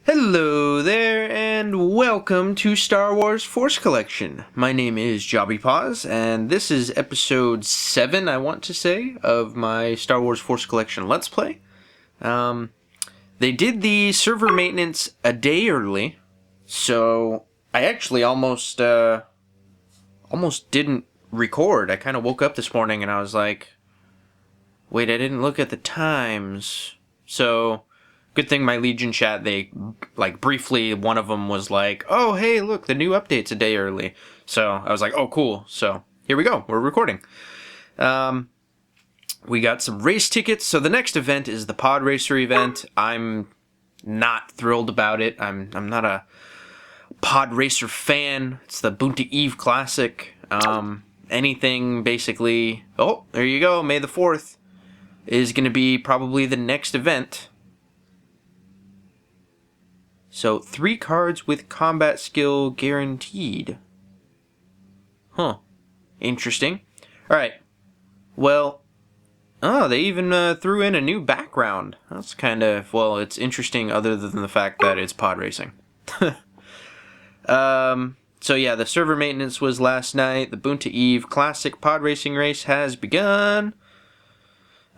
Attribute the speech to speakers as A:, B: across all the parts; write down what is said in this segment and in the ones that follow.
A: Hello there, and welcome to Star Wars Force Collection. My name is Jobby Paws, and this is episode 7, I want to say, of my Star Wars Force Collection Let's Play. They did the server maintenance a day early, so I actually almost didn't record. I kind of woke up this morning and I was like, wait, I didn't look at the times. So good thing my Legion chat, they, briefly, one of them was like, oh, hey, look, the new update's a day early. So I was like, oh, cool. So here we go. We're recording. We got some race tickets. So the next event is the Pod Racer event. I'm not thrilled about it. I'm not a Pod Racer fan. It's the Boonta Eve Classic. Anything, basically... Oh, there you go. May the 4th is going to be probably the next event. So, 3 cards with combat skill guaranteed. Huh. Interesting. Alright. Well, oh, they even threw in a new background. That's kind of, well, it's interesting other than the fact that it's pod racing. So yeah, the server maintenance was last night. The Boonta Eve Classic pod racing race has begun.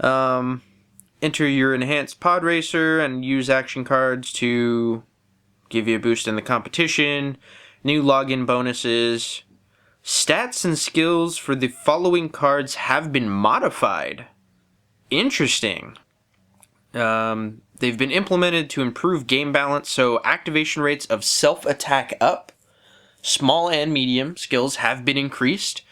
A: Enter your enhanced pod racer and use action cards to give you a boost in the competition. New login bonuses. Stats and skills for the following cards have been modified. Interesting. They've been implemented to improve game balance, so activation rates of self-attack up, small and medium skills have been increased.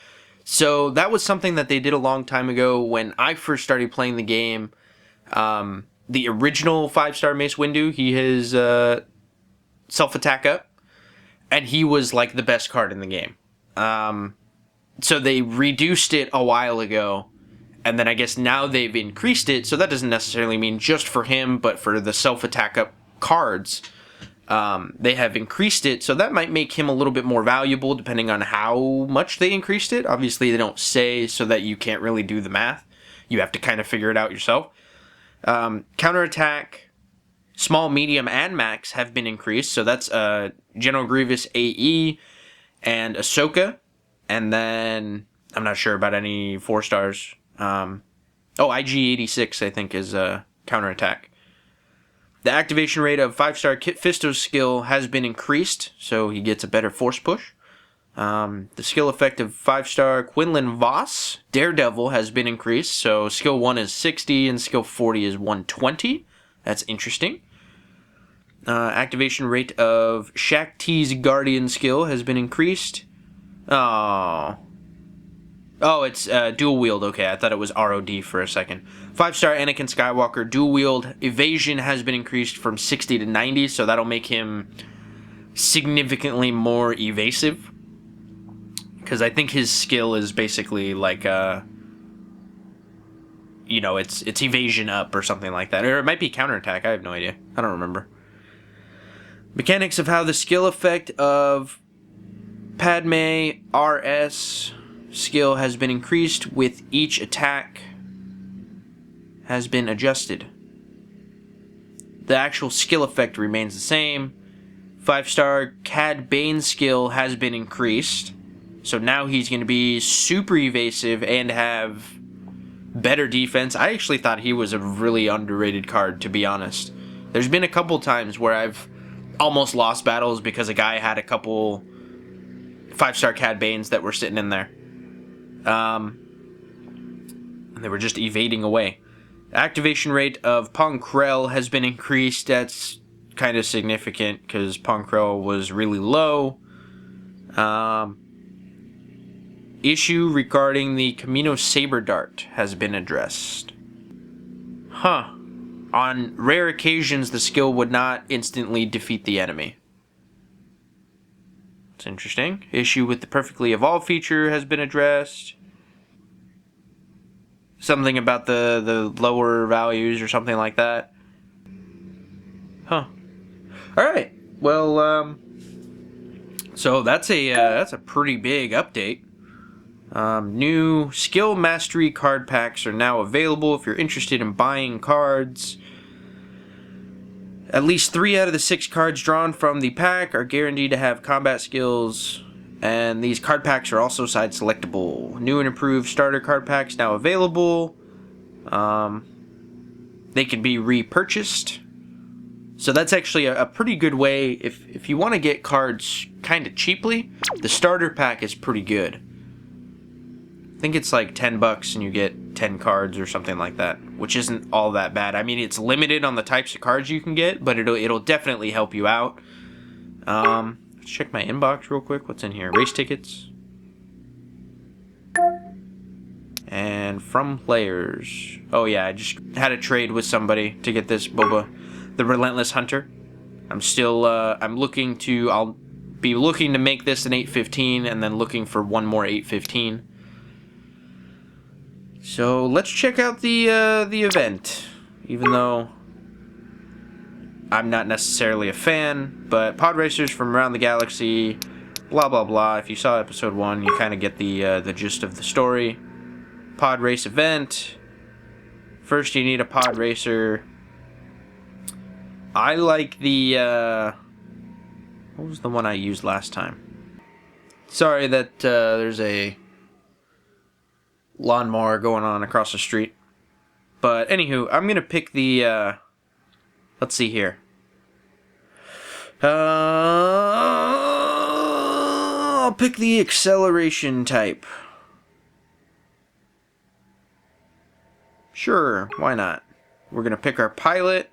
A: So that was something that they did a long time ago when I first started playing the game. The original 5-star Mace Windu, he has self-attack up, and he was like the best card in the game. So they reduced it a while ago, and then I guess now they've increased it, so that doesn't necessarily mean just for him, but for the self-attack up cards, they have increased it, so that might make him a little bit more valuable depending on how much they increased it. Obviously, they don't say, so that you can't really do the math. You have to kind of figure it out yourself. Counterattack, small, medium, and max have been increased, so that's General Grievous AE and Ahsoka, and then I'm not sure about any 4 stars. IG-86 I think is counterattack. The activation rate of 5-star Kit Fisto's skill has been increased, so he gets a better force push. The skill effect of 5-star Quinlan Voss, Daredevil, has been increased, so skill 1 is 60 and skill 40 is 120. That's interesting. Activation rate of Shaq T's Guardian skill has been increased. Oh, it's dual wield. Okay, I thought it was ROD for a second. 5-star Anakin Skywalker dual wield evasion has been increased from 60 to 90, so that'll make him significantly more evasive. Because I think his skill is basically like it's evasion up or something like that. Or it might be counterattack. I have no idea. I don't remember. Mechanics of how the skill effect of Padme RS skill has been increased with each attack has been adjusted. The actual skill effect remains the same. 5-star Cad Bane skill has been increased. So now he's going to be super evasive and have better defense. I actually thought he was a really underrated card, to be honest. There's been a couple times where I've almost lost battles because a guy had a couple 5-star Cad Banes that were sitting in there. And they were just evading away. Activation rate of Pong Krell has been increased. That's kind of significant because Pong Krell was really low. Issue regarding the Camino Saber Dart has been addressed. Huh. On rare occasions, the skill would not instantly defeat the enemy. It's interesting. Issue with the perfectly evolved feature has been addressed. Something about the lower values or something like that. Huh. Alright. Well, so that's a pretty big update. New skill mastery card packs are now available if you're interested in buying cards. At least 3 out of the 6 cards drawn from the pack are guaranteed to have combat skills, and these card packs are also side selectable. New and improved starter card packs now available. They can be repurchased. So that's actually a pretty good way. If you want to get cards kind of cheaply, the starter pack is pretty good. I think it's like $10 and you get 10 cards or something like that, which isn't all that bad. I mean, it's limited on the types of cards you can get, but it'll definitely help you out. Let's check my inbox real quick. What's in here? Race tickets. And from players. Oh yeah, I just had a trade with somebody to get this Boba, the Relentless Hunter. I'm still, I'll be looking to make this an 815 and then looking for one more 815. So let's check out the event, even though I'm not necessarily a fan, but pod racers from around the galaxy, blah blah blah. If you saw episode 1, you kind of get the gist of the story. Pod race event. First, you need a pod racer. I like the what was the one I used last time? Sorry that there's a lawnmower going on across the street. But anywho, I'm gonna pick the let's see here. I'll pick the acceleration type. Sure, why not? We're gonna pick our pilot.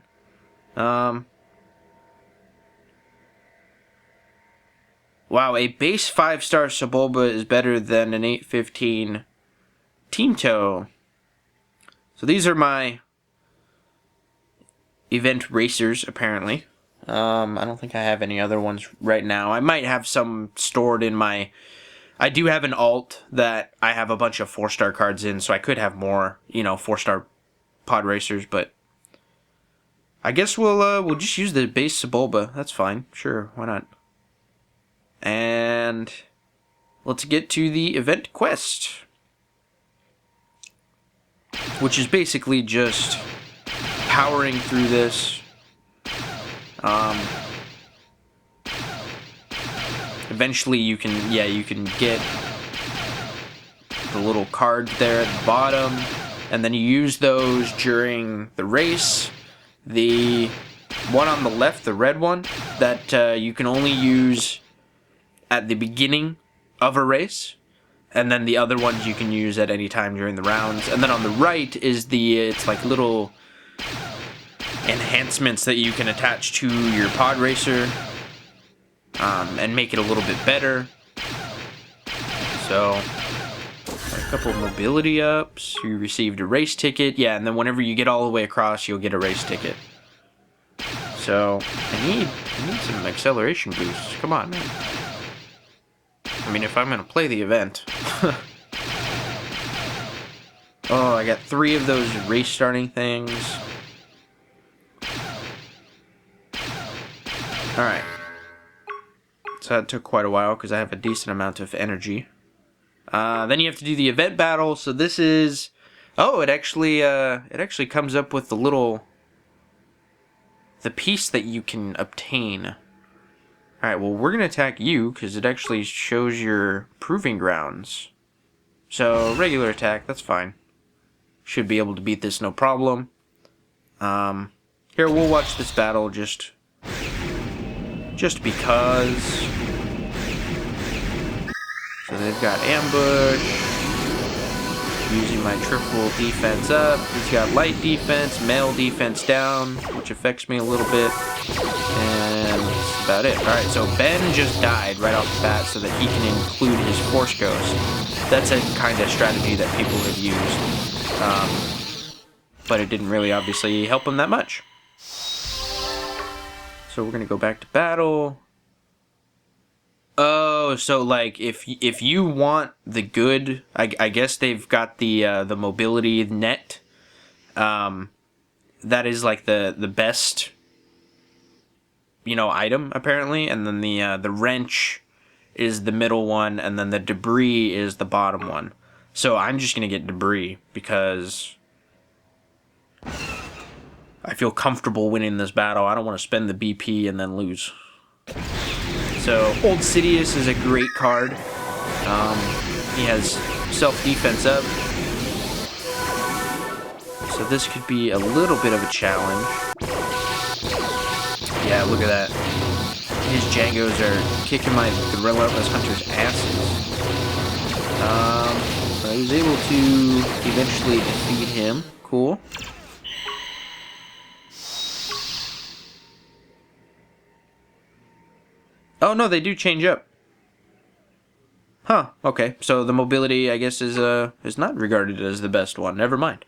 A: Wow, a base 5-star Sebulba is better than an 815 Tinto. So these are my event racers, apparently. I don't think I have any other ones right now. I might have some stored in my... I do have an alt that I have a bunch of 4-star cards in, so I could have more, 4-star pod racers, but I guess we'll just use the base Sebulba. That's fine. Sure, why not? And let's get to the event quest, which is basically just powering through this. Eventually you can get the little cards there at the bottom, and then you use those during the race. The one on the left, the red one, that you can only use at the beginning of a race, and then the other ones you can use at any time during the rounds. And then on the right is it's like little enhancements that you can attach to your pod racer and make it a little bit better. So a couple of mobility ups. You received a race ticket. Yeah, and then whenever you get all the way across, you'll get a race ticket. So I need some acceleration boosts. Come on, man. I mean, if I'm gonna play the event. Oh, I got 3 of those race starting things. Alright. So that took quite a while because I have a decent amount of energy. Then you have to do the event battle. So this is... Oh, it actually comes up with the piece that you can obtain. Alright, well, we're going to attack you because it actually shows your proving grounds. So, regular attack, that's fine. Should be able to beat this no problem. Here, we'll watch this battle just because. So they've got ambush. Using my triple defense up. He's got light defense, melee defense down, which affects me a little bit. And that's about it. Alright, so Ben just died right off the bat so that he can include his Force Ghost. That's a kind of strategy that people have used. But it didn't really obviously help him that much. So we're going to go back to battle. Oh, so like if you want the good, I guess they've got the mobility net. That is like the best, item apparently, and then the wrench is the middle one, and then the debris is the bottom one. So I'm just gonna get debris because I feel comfortable winning this battle. I don't want to spend the BP and then lose. So, Old Sidious is a great card. He has self-defense up. So this could be a little bit of a challenge. Yeah, look at that. His Django's are kicking my Relentless Hunter's asses. I was able to eventually defeat him. Cool. Oh no, they do change up. Huh, okay. So the mobility, I guess, is not regarded as the best one. Never mind.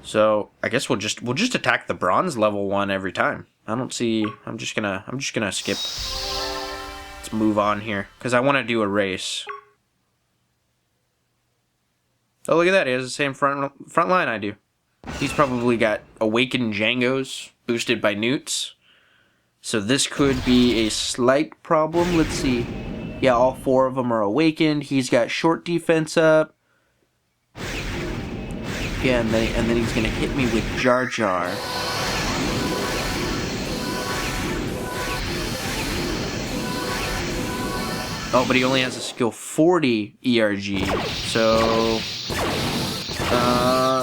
A: So I guess we'll just attack the bronze level one every time. I don't see. I'm just gonna skip. Let's move on here because I want to do a race. Oh, look at that! He has the same front line I do. He's probably got awakened Djangos boosted by newts. So this could be a slight problem. Let's see. Yeah, all 4 of them are awakened. He's got short defense up. Yeah, and then he's gonna hit me with Jar Jar. Oh, but he only has a skill 40 ERG. So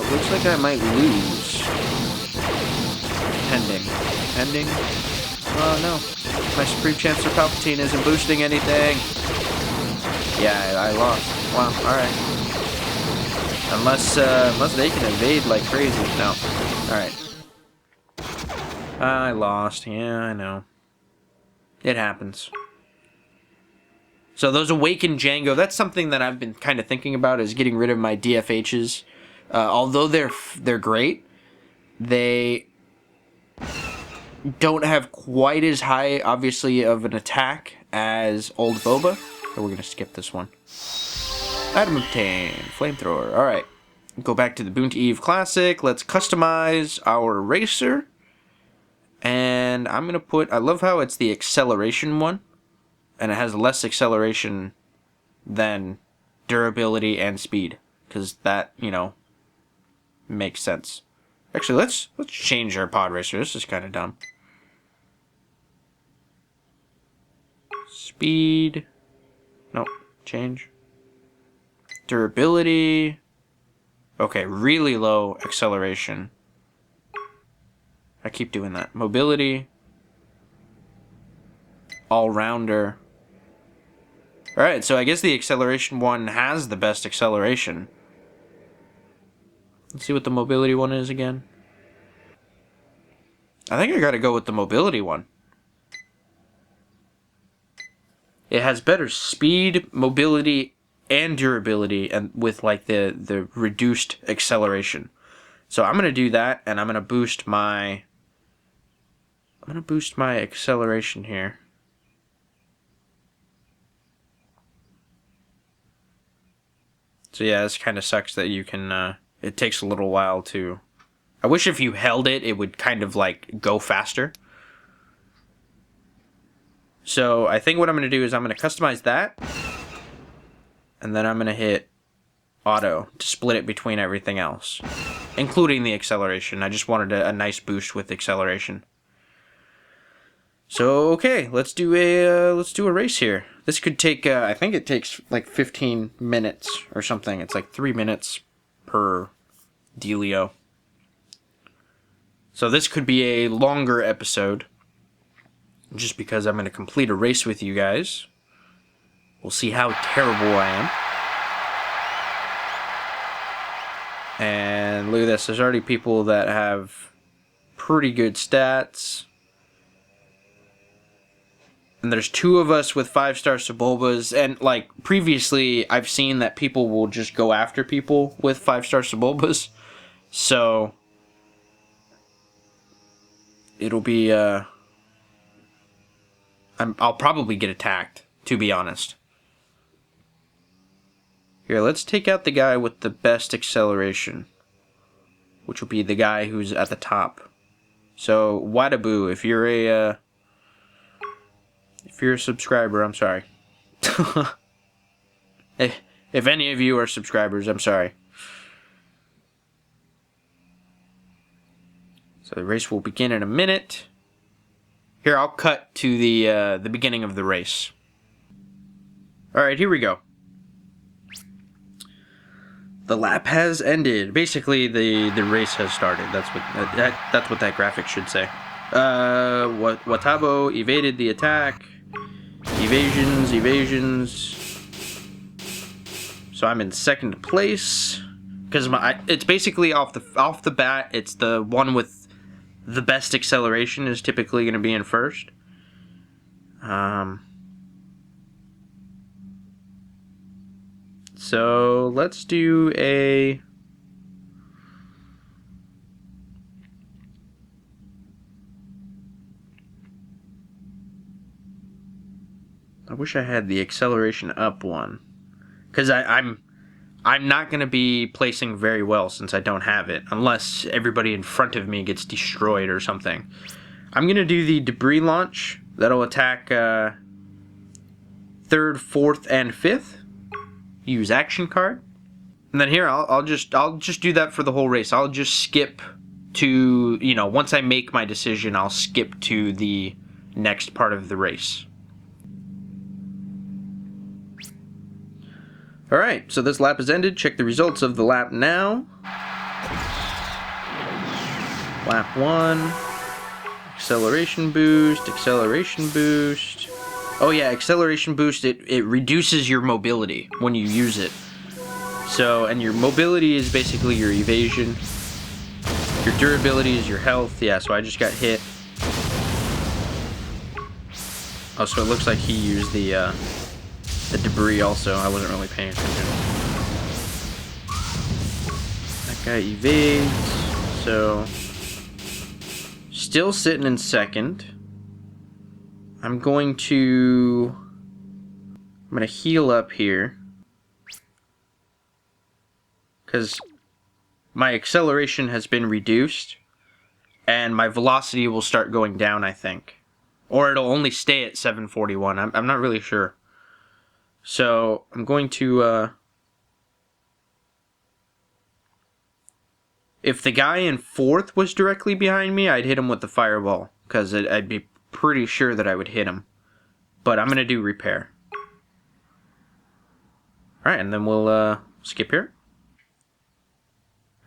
A: looks like I might lose. Pending. Oh no. My Supreme Chancellor Palpatine isn't boosting anything. Yeah, I lost. Wow, alright. Unless they can evade like crazy. No. Alright. I lost. Yeah, I know. It happens. So those awakened Django, that's something that I've been kind of thinking about, is getting rid of my DFHs. Although they're great, they don't have quite as high, obviously, of an attack as Old Boba. So we're going to skip this one. Item obtained. Flamethrower. Alright. Go back to the Boonta Eve Classic. Let's customize our racer. And I'm going to put... I love how it's the acceleration one. And it has less acceleration than durability and speed. Because that, you know, makes sense. Actually, let's change our pod racer. This is kind of dumb. Speed. No, change. Durability. Okay, really low acceleration. I keep doing that. Mobility. All-rounder. Alright, so I guess the acceleration one has the best acceleration. Let's see what the mobility one is again. I think I gotta go with the mobility one. It has better speed, mobility, and durability, and with like the reduced acceleration. So I'm gonna do that, and I'm gonna boost my acceleration here. So yeah, this kind of sucks that you can. It takes a little while to. I wish if you held it, it would kind of like go faster. So I think what I'm going to do is I'm going to customize that. And then I'm going to hit auto to split it between everything else. Including the acceleration. I just wanted a nice boost with acceleration. So okay, let's do a race here. This could take I think it takes like 15 minutes or something. It's like 3 minutes per dealio. So this could be a longer episode. Just because I'm going to complete a race with you guys. We'll see how terrible I am. And look at this. There's already people that have pretty good stats. And there's 2 of us with 5-star Sebulbas. And like previously, I've seen that people will just go after people with 5-star Sebulbas. So it'll be... I'll probably get attacked, to be honest. Here, let's take out the guy with the best acceleration. Which will be the guy who's at the top. So, Wadaboo, if you're a subscriber, I'm sorry. If any of you are subscribers, I'm sorry. So the race will begin in a minute. Here, I'll cut to the beginning of the race. All right, here we go. The lap has ended. Basically, the race has started. That's what that graphic should say. Watabo evaded the attack. Evasions. So I'm in second place because it's basically off the bat. It's the one with the best acceleration is typically going to be in first. So let's do a... I wish I had the acceleration up one. Because I'm not going to be placing very well since I don't have it. Unless everybody in front of me gets destroyed or something. I'm going to do the debris launch. That'll attack 3rd, 4th, and 5th. Use action card. And then here, I'll just do that for the whole race. I'll just skip to, once I make my decision, I'll skip to the next part of the race. Alright, so this lap is ended. Check the results of the lap now. Lap 1. Acceleration boost. Oh yeah, acceleration boost, it reduces your mobility when you use it. So, and your mobility is basically your evasion. Your durability is your health. Yeah, so I just got hit. Oh, so it looks like he used the debris also. I wasn't really paying attention. That guy evades. So, still sitting in second. I'm going to heal up here. Because my acceleration has been reduced. And my velocity will start going down, I think. Or it'll only stay at 741. I'm not really sure. So, I'm going to... if the guy in 4th was directly behind me, I'd hit him with the fireball. Because I'd be pretty sure that I would hit him. But I'm going to do repair. Alright, and then we'll skip here.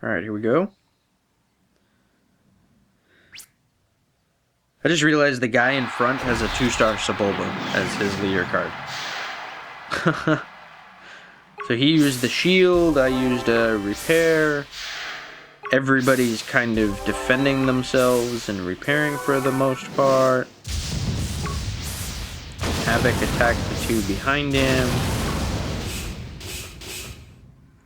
A: Alright, here we go. I just realized the guy in front has a 2-star Sebulba as his leader card. So he used the shield, I used a repair. Everybody's kind of defending themselves and repairing for the most part. Havoc attacked the 2 behind him.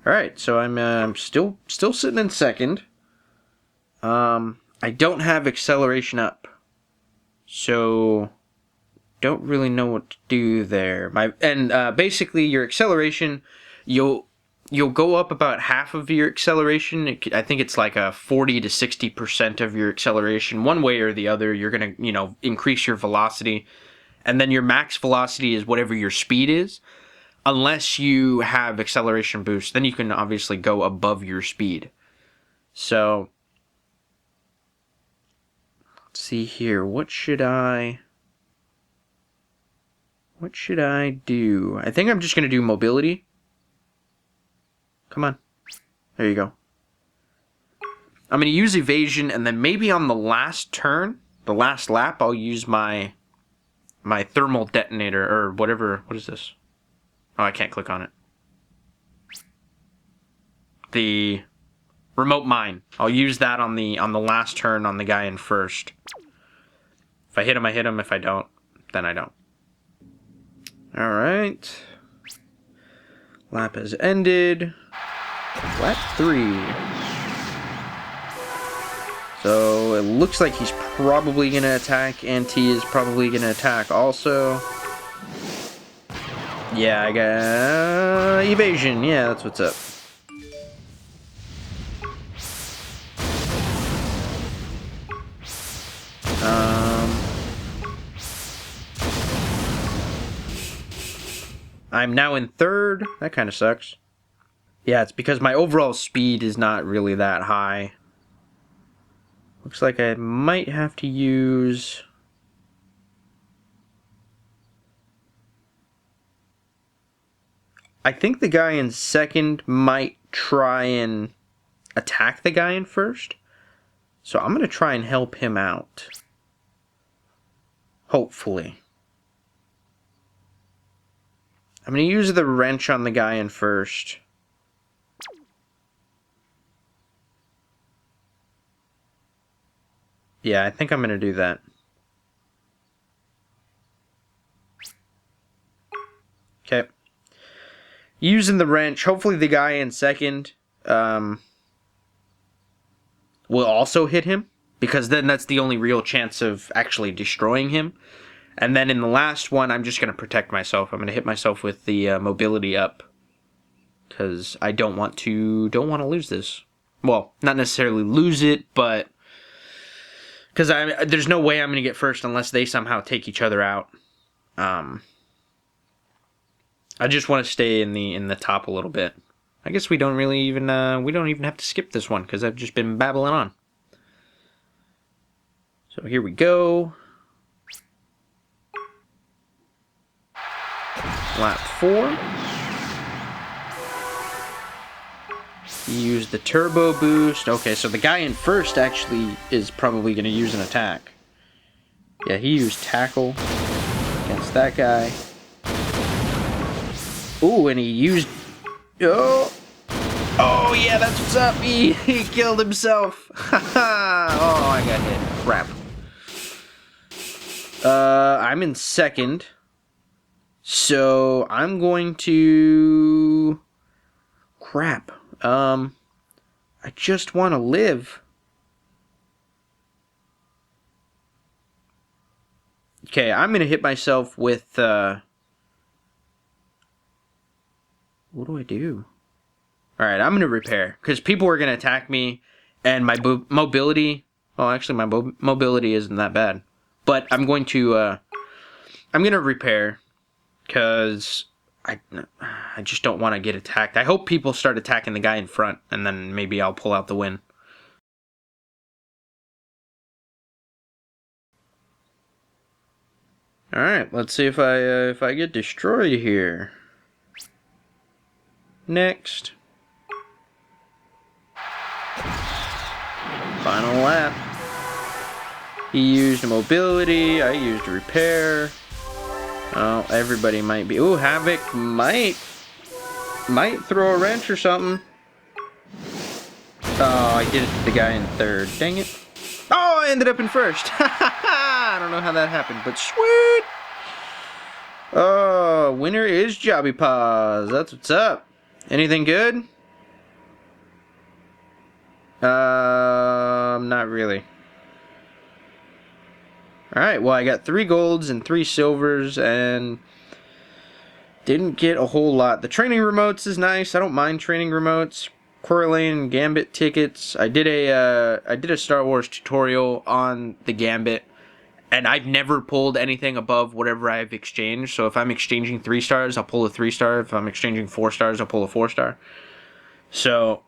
A: Alright, so I'm still sitting in second. I don't have acceleration up. So don't really know what to do there. Basically your acceleration, you'll go up about half of your acceleration. I think it's like a 40 to 60% of your acceleration. One way or the other, you're going to, increase your velocity. And then your max velocity is whatever your speed is. Unless you have acceleration boost, then you can obviously go above your speed. So, let's see here. What should I do? I think I'm just going to do mobility. Come on. There you go. I'm going to use evasion, and then maybe on the last turn, the last lap, I'll use my thermal detonator, or whatever. What is this? Oh, I can't click on it. The remote mine. I'll use that on the last turn on the guy in first. If I hit him, I hit him. If I don't, then I don't. Alright. Lap has ended. Lap 3. So it looks like he's probably going to attack, and T is probably going to attack also. Yeah, I got evasion. Yeah, that's what's up. I'm now in third. That kind of sucks. Yeah, it's because my overall speed is not really that high. Looks like I might have to use... I think the guy in second might try and attack the guy in first. So I'm going to try and help him out. Hopefully. I'm going to use the wrench on the guy in first. Yeah, I think I'm going to do that. Okay. Using the wrench, hopefully the guy in second will also hit him, because then that's the only real chance of actually destroying him. And then in the last one, I'm just going to protect myself. I'm going to hit myself with the mobility up, because I don't want to lose this. Well, not necessarily lose it, but because there's no way I'm going to get first unless they somehow take each other out. I just want to stay in the top a little bit. I guess we don't even have to skip this one because I've just been babbling on. So here we go. Lap 4. Use the turbo boost. Okay, so the guy in first actually is probably going to use an attack. Yeah, he used tackle against that guy. Ooh, and he used... Oh, yeah, that's what's up. He killed himself. Oh, I got hit. Crap. I'm in second. So, I'm going to... Crap. I just want to live. Okay, I'm going to hit myself with... What do I do? Alright, I'm going to repair. Because people are going to attack me. And my mobility... Well, actually, my mobility isn't that bad. But I'm going to repair. Because I just don't want to get attacked. I hope people start attacking the guy in front. And then maybe I'll pull out the win. Alright, let's see if I get destroyed here. Next. Final lap. He used mobility, I used repair. Oh, everybody might be... Ooh, Havoc might throw a wrench or something. Oh, I did it to the guy in third. Dang it. Oh, I ended up in first. I don't know how that happened, but sweet. Oh, winner is Jobby Paws. That's what's up. Anything good? Not really. Alright, well, I got 3 golds and 3 silvers, and didn't get a whole lot. The training remotes is nice. I don't mind training remotes. Correlane and Gambit tickets. I did a Star Wars tutorial on the Gambit, and I've never pulled anything above whatever I've exchanged. So if I'm exchanging 3 stars, I'll pull a 3-star. If I'm exchanging 4 stars, I'll pull a 4-star. So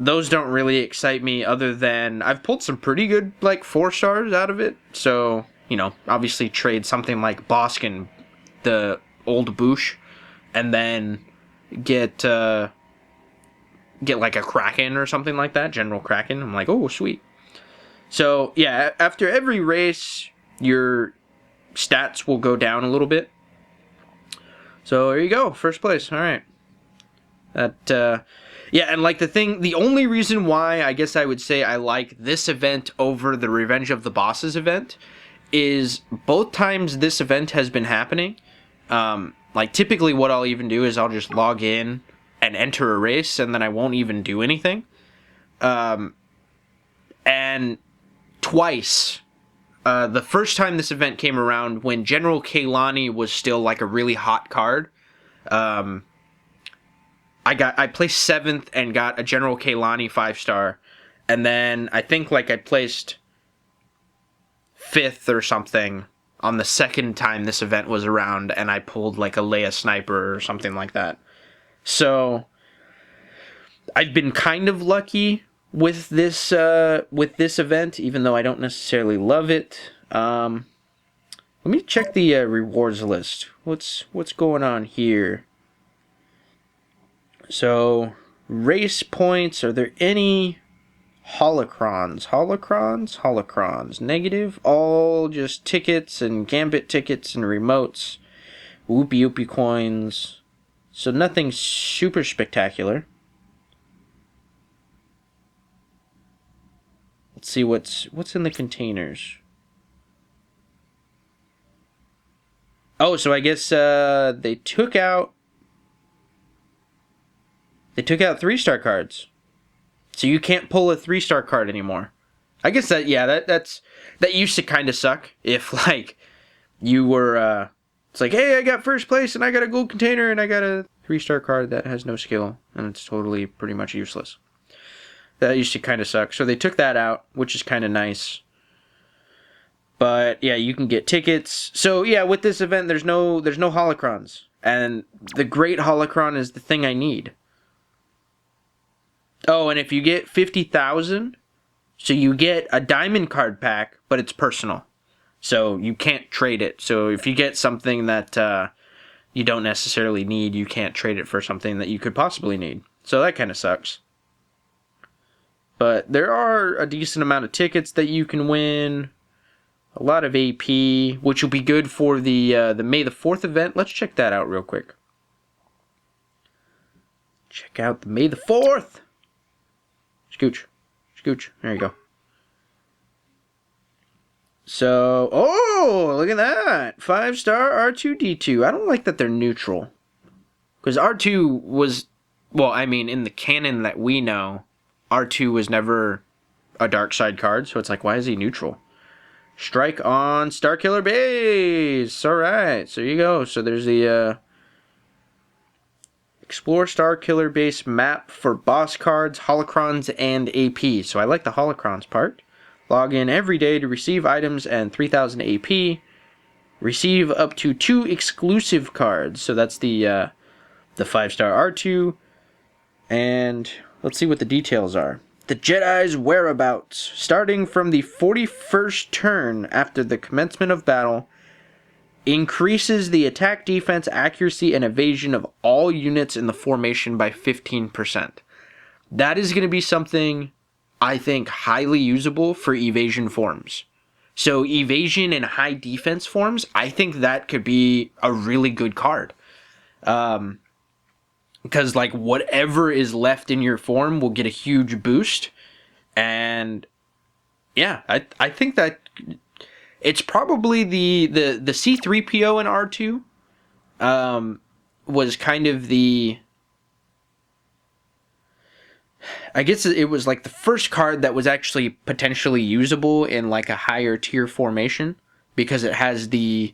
A: those don't really excite me, other than I've pulled some pretty good, like, 4 stars out of it. So, you know, obviously trade something like Boskin, the old Boosh, and then get like a Kraken or something like that, General Kraken. I'm like, oh, sweet. So, yeah, after every race, your stats will go down a little bit. So, there you go, first place, alright. Yeah, and like the only reason why I guess I would say I like this event over the Revenge of the Bosses event is both times this event has been happening. Like typically what I'll even do is I'll just log in and enter a race and then I won't even do anything. And twice, the first time this event came around when General Kaylani was still like a really hot card, I placed 7th and got a General Kaylani 5-star, and then I think like I placed 5th or something on the second time this event was around, and I pulled like a Leia Sniper or something like that. So I've been kind of lucky with this event, even though I don't necessarily love it. Let me check the rewards list. What's going on here? So, race points. Are there any holocrons? Holocrons. Negative. All just tickets and gambit tickets and remotes. Whoopie whoopie coins. So nothing super spectacular. Let's see what's in the containers. Oh, so I guess they took out 3-star cards. So you can't pull a 3-star card anymore. I guess that used to kind of suck if like you were it's like, hey, I got first place and I got a gold container and I got a 3-star card that has no skill and it's totally pretty much useless. That used to kind of suck. So they took that out, which is kind of nice. But yeah, you can get tickets. So yeah, with this event, there's no holocrons, and the great holocron is the thing I need. Oh, and if you get 50,000, so you get a diamond card pack, but it's personal, so you can't trade it. So if you get something that you don't necessarily need, you can't trade it for something that you could possibly need. So that kind of sucks. But there are a decent amount of tickets that you can win. A lot of AP, which will be good for the May the 4th event. Let's check that out real quick. Check out the May the 4th. Scooch. There you go. So, oh, look at that. 5-star R2-D2. I don't like that they're neutral. Because R2 was, well, I mean, in the canon that we know, R2 was never a dark side card, so it's like, why is he neutral? Strike on Starkiller Base! Alright, so you go. So there's the Explore Starkiller Base map for boss cards, holocrons, and AP. So I like the holocrons part. Log in every day to receive items and 3,000 AP. Receive up to 2 exclusive cards. So that's the 5-star R2. And let's see what the details are. The Jedi's whereabouts. Starting from the 41st turn after the commencement of battle, increases the attack, defense, accuracy, and evasion of all units in the formation by 15%. That is going to be something, I think, highly usable for evasion forms. So evasion and high defense forms, I think that could be a really good card. Because like whatever is left in your form will get a huge boost. And yeah, I think that it's probably the C3PO in R2 was kind of the, I guess it was like the first card that was actually potentially usable in like a higher tier formation, because it has the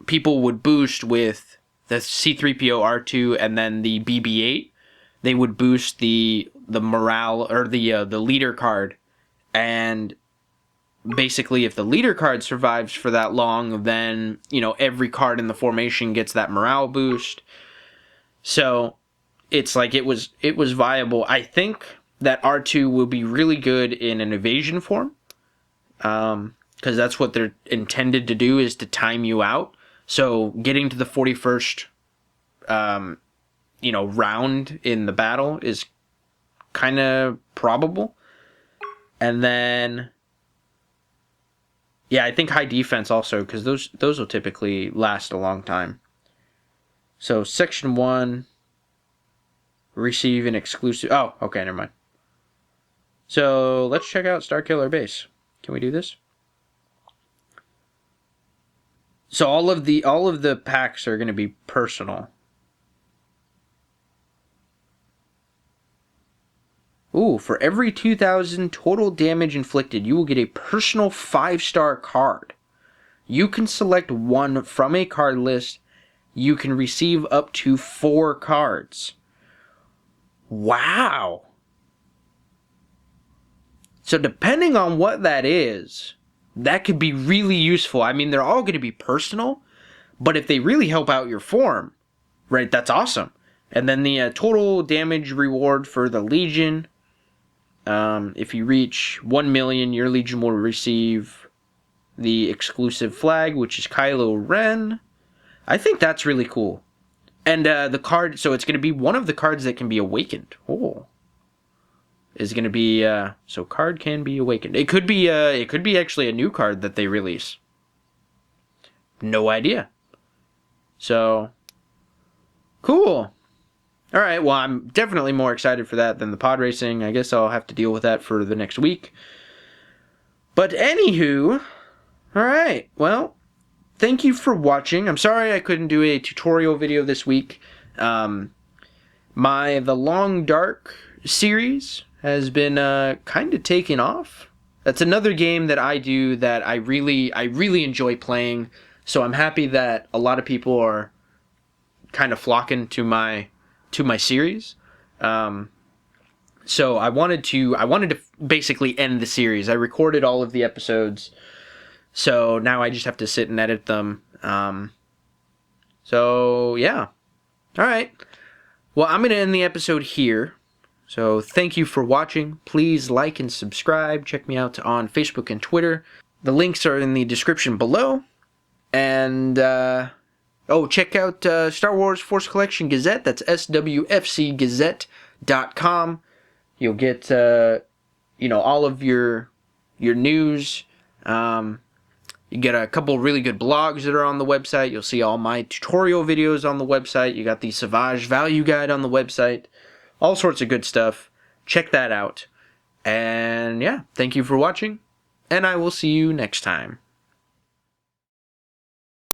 A: people would boost with the C3PO R2 and then the BB-8. They would boost the morale or the leader card, and basically if the leader card survives for that long, then every card in the formation gets that morale boost. So it's like it was viable. I think that R2 will be really good in an evasion form, because that's what they're intended to do, is to time you out. So getting to the 41st round in the battle is kind of probable. And then yeah, I think high defense also, because those will typically last a long time. So section 1, receive an exclusive. Oh, okay, never mind. So let's check out Starkiller Base. Can we do this? So all of the packs are going to be personal. Ooh, for every 2,000 total damage inflicted, you will get a personal 5-star card. You can select one from a card list. You can receive up to 4 cards. Wow. So depending on what that is, that could be really useful. I mean, they're all going to be personal, but if they really help out your form, right, that's awesome. And then the total damage reward for the Legion. If you reach 1 million, your Legion will receive the exclusive flag, which is Kylo Ren. I think that's really cool. And the card, so it's going to be one of the cards that can be awakened. Oh. Is going to be, so card can be awakened. It could be actually a new card that they release. No idea. So, cool. All right, well, I'm definitely more excited for that than the pod racing. I guess I'll have to deal with that for the next week. But anywho, all right, well, thank you for watching. I'm sorry I couldn't do a tutorial video this week. The Long Dark series has been kind of taking off. That's another game that I do that I really enjoy playing. So I'm happy that a lot of people are kind of flocking to my series. So I wanted to basically end the series. I recorded all of the episodes, so now I just have to sit and edit them. So yeah. All right. Well, I'm going to end the episode here. So thank you for watching. Please like and subscribe. Check me out on Facebook and Twitter. The links are in the description below. And check out Star Wars Force Collection Gazette. That's swfcgazette.com. You'll get all of your news. You get a couple really good blogs that are on the website. You'll see all my tutorial videos on the website. You got the Savage Value Guide on the website. All sorts of good stuff. Check that out. And yeah, thank you for watching. And I will see you next time.